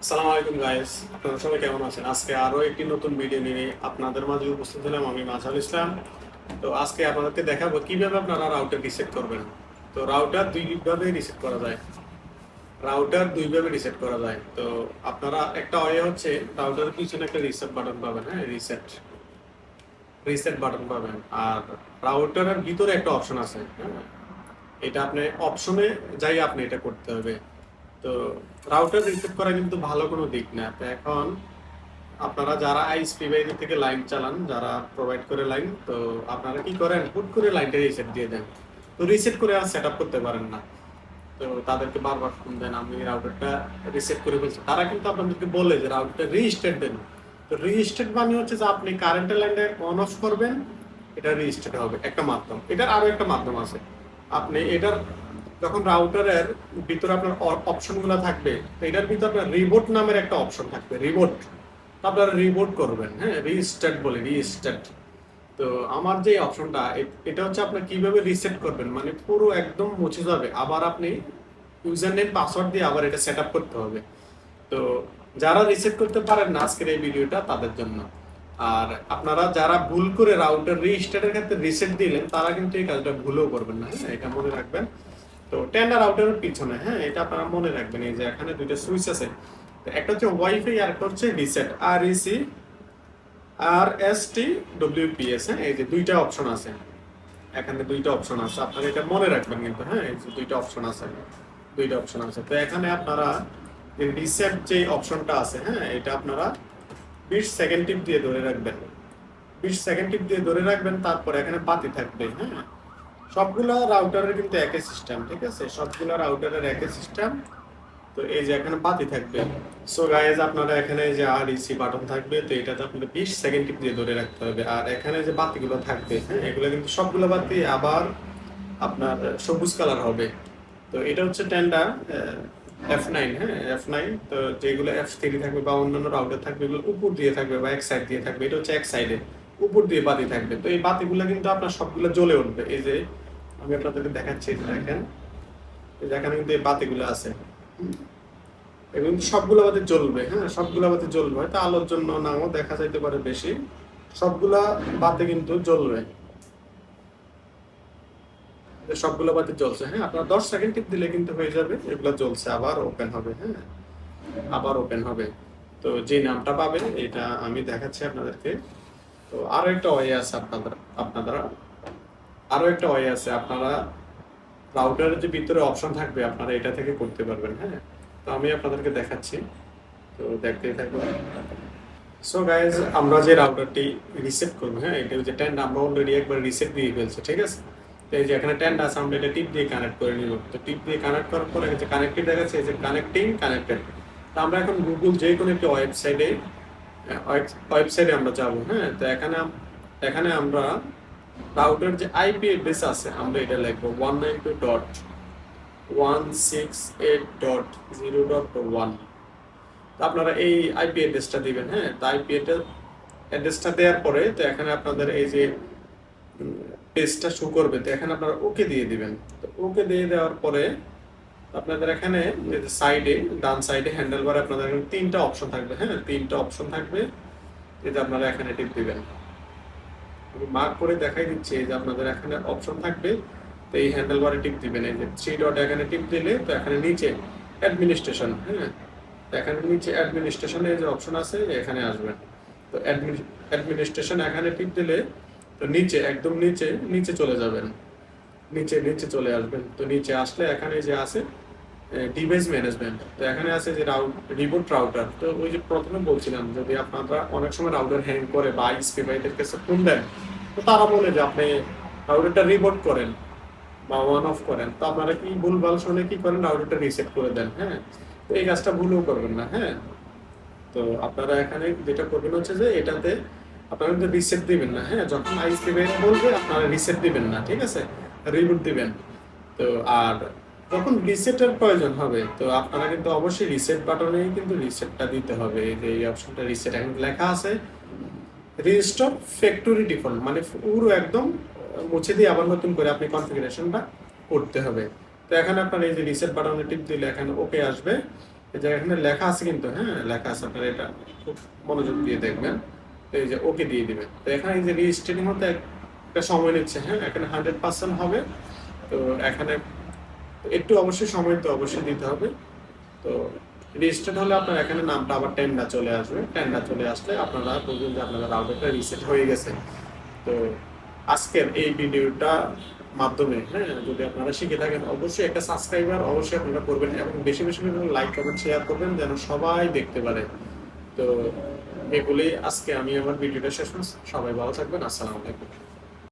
আসসালামু আলাইকুম গাইস, আপনারা সবাই কেমন আছেন? আজকে আরো একটি নতুন ভিডিও নিয়ে আপনাদের মাঝে উপস্থিত হলাম। আমি মাঝারুল ইসলাম। তো আজকে আপনাদেরকে দেখাবো কিভাবে আপনারা রাউটার রিসেট করবেন। তো রাউটার দুইভাবে রিসেট করা যায়। তো আপনারা একটা ওয়ে হচ্ছে রাউটারের পিছনে একটা রিসেট বাটন পাবেন, হ্যাঁ, রিসেট রিসেট বাটন পাবেন। আর রাউটারের ভিতরে একটা অপশন আছে, হ্যাঁ, এটা আপনি অপশনে যাই আপনি এটা করতে হবে। তো রাউটার রিসেট করা কিন্তু ভালো কোনো দিক না। তো এখন আপনারা যারা আইএসপি বাইরে থেকে লাইন চালান, যারা প্রোভাইড করে লাইন, তো আপনারা কি করেন, হুট করে লাইনটা রিসেট দিয়ে দেন। তো রিসেট করে আর সেট করতে পারেন না। তো তাদেরকে বারবার ফোন দেন, আমি রাউটারটা রিসেট করে ফেলছি। তারা কিন্তু আপনাদেরকে বলে যে রাউটারটা রিস্টার্ট দেন। তো রিস্টার্ট মানে হচ্ছে যে আপনি কারেন্টের লাইনটা অন অফ করবেন, এটা রিস্টার্ট হবে একটা মাধ্যম। এটার আরো একটা মাধ্যম আছে। আপনি এটার যখন রাউটারের ভিতরে আপনার অপশনগুলো থাকবে, তো এটার ভিতরে আপনার রিবোট নামের একটা অপশন থাকবে, রিবোট। আপনারা রিবোট করবেন, হ্যাঁ, রিস্টার্ট বলে রিস্টার্ট। তো আমার যে অপশনটা, এটা হচ্ছে আপনার কিভাবে রিসেট করবেন, মানে পুরো একদম মুছে যাবে, আবার আপনি ইউজার নেম পাসওয়ার্ড দিয়ে আবার এটা সেট আপ করতে হবে। তো যারা রিসেট করতে পারেন না, আজকের এই ভিডিওটা তাদের জন্য। আর আপনারা যারা ভুল করে রাউটার রিস্টার্টের ক্ষেত্রে রিসেট দিলেন, তারা কিন্তু এই কাজটা ভুলেও করবেন না, হ্যাঁ, এটা মনে রাখবেন। তো টেন্ডার রাউটারের পিছনে, হ্যাঁ, এটা আপনারা মনে রাখবেন, এই যে এখানে দুইটা সুইচ আছে। তো একটা হচ্ছে ওয়াইফাই আর একটা হচ্ছে রিসেট, REC RST WPS, হ্যাঁ, এই যে দুইটা অপশন আছে। এখানে দুইটা অপশন আছে, আপনারা এটা মনে রাখবেন কিন্তু, হ্যাঁ, এই যে দুইটা অপশন আছে। তো এখানে আপনারা রিসেট যে অপশনটা আছে, হ্যাঁ, এটা আপনারা 20 সেকেন্ড টিপ দিয়ে ধরে রাখবেন। 20 সেকেন্ড টিপ দিয়ে ধরে রাখবেন, তারপর এখানে বাতি থাকবে, হ্যাঁ। সবগুলা রাউটারের কিন্তু একই সিস্টেম, ঠিক আছে, সবগুলা রাউটারের একই সিস্টেম। তো এই যে এখানে বাতি থাকবে। সো গাইজ, আপনারা এখানে যে REC বাটন থাকবে, তো এটাতে আপনাদের 20 সেকেন্ড টিপ দিয়ে ধরে রাখতে হবে। আর এখানে যে বাতিগুলো থাকবে, হ্যাঁ, এগুলো কিন্তু সবগুলো বাতি আবার আপনার সবুজ কালার হবে। তো এটা হচ্ছে টেন্ডা F9, হ্যাঁ, F9। তো যেগুলো F3 থাকবে বা অন্যান্য রাউটার থাকবে, এগুলো উপর দিয়ে থাকবে বা এক সাইড দিয়ে থাকবে। এটা হচ্ছে এক সাইডে উপর দিয়ে বাতি থাকবে। তো এই বাতিগুলো কিন্তু আপনার সবগুলো জ্বলে উঠবে। এই যে আমি আপনাদেরকে দেখাচ্ছি, এই যে দেখেন, এই যে এখানে কিন্তু এই বাতিগুলো আছে। এবং সবগুলো বাতি জ্বলবে, হ্যাঁ, সবগুলো বাতি জ্বলবে। হয়তো আলোর জন্য নাও দেখা যাইতে পারে বেশি, সবগুলা বাতি কিন্তু জ্বলবে। সবগুলো বাতি জ্বলছে, হ্যাঁ, আপনার 10 সেকেন্ড টিপ দিলে কিন্তু হয়ে যাবে, এগুলো জ্বলছে, আবার ওপেন হবে, হ্যাঁ, আবার ওপেন হবে। তো যে নামটা পাবে এটা আমি দেখাচ্ছি আপনাদেরকে। তো আরো একটা ওয়ে আছে, আপনারা আরো একটা ওয়ে আছে, আপনারা রাউটারের যে ভিতরে অপশন থাকবে, আপনারা এটা থেকে করতে পারবেন, হ্যাঁ। তো আমি আপনাদেরকে দেখাচ্ছি, তো দেখতেই থাকবেন। সো গাইজ, আমরা যে রাউটারটি রিসেট করবো, হ্যাঁ, এটা যে টেন্ড আমরা অলরেডি একবার রিসেট দিয়ে ফেলছি, ঠিক আছে। তো এই যে এখানে টেন্ড আছে, আমরা এটা টিপ দিয়ে কানেক্ট করে নিব। তো টিপ দিয়ে কানেক্ট করার পরে যে কানেক্টেড দেখাচ্ছে, এই যে কানেক্টেড। তো আমরা এখন গুগল যে কোনো একটি ওয়েবসাইটে আমরা যাব, হ্যাঁ। তো এখানে আমরা রাউটার যে আইপি অ্যাড্রেস আছে, আমরা এটা লিখবো 192.168.0.1। তো আপনারা এই আইপি অ্যাড্রেসটা দিবেন, হ্যাঁ। তো আইপি অ্যাড্রেসটা দেওয়ার পরে, তো এখানে আপনাদের এই যে পেজটা শো করবে, তো এখানে আপনারা ওকে দিয়ে দিবেন। তো ওকে দিয়ে দেওয়ার পরে আপনাদের এখানে সাইডে, ডান সাইডে হ্যান্ডেল বারে আপনাদের এখানে তিনটা অপশন থাকবে, হ্যাঁ, তিনটা অপশন থাকবে। এই যে আপনারা এখানে টিপ দিবেন, আমি মার্ক করে দেখাই দিচ্ছি। এই যে আপনাদের এখানে অপশন থাকবে, তো এই হ্যান্ডেল বারে টিপ দিবেন। এই যে 3 ডট এখানে টিপ দিলে, তো এখানে নিচে অ্যাডমিনিস্ট্রেশন, হ্যাঁ, এখানে নিচে অ্যাডমিনিস্ট্রেশনে যে অপশন আছে, এখানে আসবেন। তো অ্যাডমিনিস্ট্রেশন এখানে টিপ দিলে, তো নিচে একদম নিচে নিচে চলে যাবেন, নিচে নিচে চলে আসবেন। তো নিচে আসলে এখানে যে আছে ডিভাইস ম্যানেজমেন্ট, তো এখানে আছে যে রিবোট রাউটার। তো ওই যে প্রথমে বলছিলাম, যদি আপনারা অনেক সময় রাউটার হ্যাং করে বা আইএসপি ভাইদের কাছে ফোন দেন, তো তারা বলে যে আপনি রাউটারটা রিবোট করেন বা ওয়ান অফ করেন। তো আপনারা কি ভুলভাল শুনে কি করেন, রাউটারটা রিসেট করে দেন, হ্যাঁ। তো এই কাজটা ভুলেও করবেন না, হ্যাঁ। তো আপনারা এখানে যেটা করবেন হচ্ছে যে এটাতে আপনারা কিন্তু রিসেট দিবেন না, হ্যাঁ। যখন আইএসপি ভাই বলবে, আপনারা রিসেট দিবেন না, ঠিক আছে, রিবুট দিবেন। তো আর যখন রিসেটের প্রয়োজন হবে, তো আপনারা কিন্তু অবশ্যই রিসেট বাটনেই কিন্তু রিসেটটা দিতে হবে। এই যে এই অপশনটা রিসেট, এখন লেখা আছে রিস্টোর ফ্যাক্টরি ডিফল্ট, মানে পুরো একদম মুছে দিয়ে আবার নতুন করে আপনি কনফিগারেশনটা করতে হবে। তো এখানে আপনার এই যে রিসেট বাটনে টিপ দিলে এখানে ওকে আসবে। এই যে এখানে লেখা আছে কিন্তু, হ্যাঁ লেখা আছে, আপনারা এটা খুব মনোযোগ দিয়ে দেখবেন। তো এই যে ওকে দিয়ে দিবেন। তো এখানে এই যে রেজিস্ট্রেশন হতে একটা সময় নিচ্ছে, হ্যাঁ এখানে 100% হবে। তো এখানে একটু অবশ্যই সময় তো অবশ্যই দিতে হবে। তো রেজিস্টার্ড হলে আপনার এখানে নামটা আবার টেন্ডা চলে আসবে। টেন্ডা চলে আসলে আপনারা বুঝবেন যে আপনাদের রাউটারটা রিসেট হয়ে গেছে। তো আজকের এই ভিডিওটা মাধ্যমে, হ্যাঁ যদি আপনারা শিখে থাকেন অবশ্যই একটা সাবস্ক্রাইবার অবশ্যই আপনারা করবেন এবং বেশি বেশি করে লাইক কমেন্ট শেয়ার করবেন যেন সবাই দেখতে পারে। তো এগুলি আজকে আমি আমার ভিডিওটা শেষ করছি। সবাই ভালো থাকবেন। আসসালামু আলাইকুম।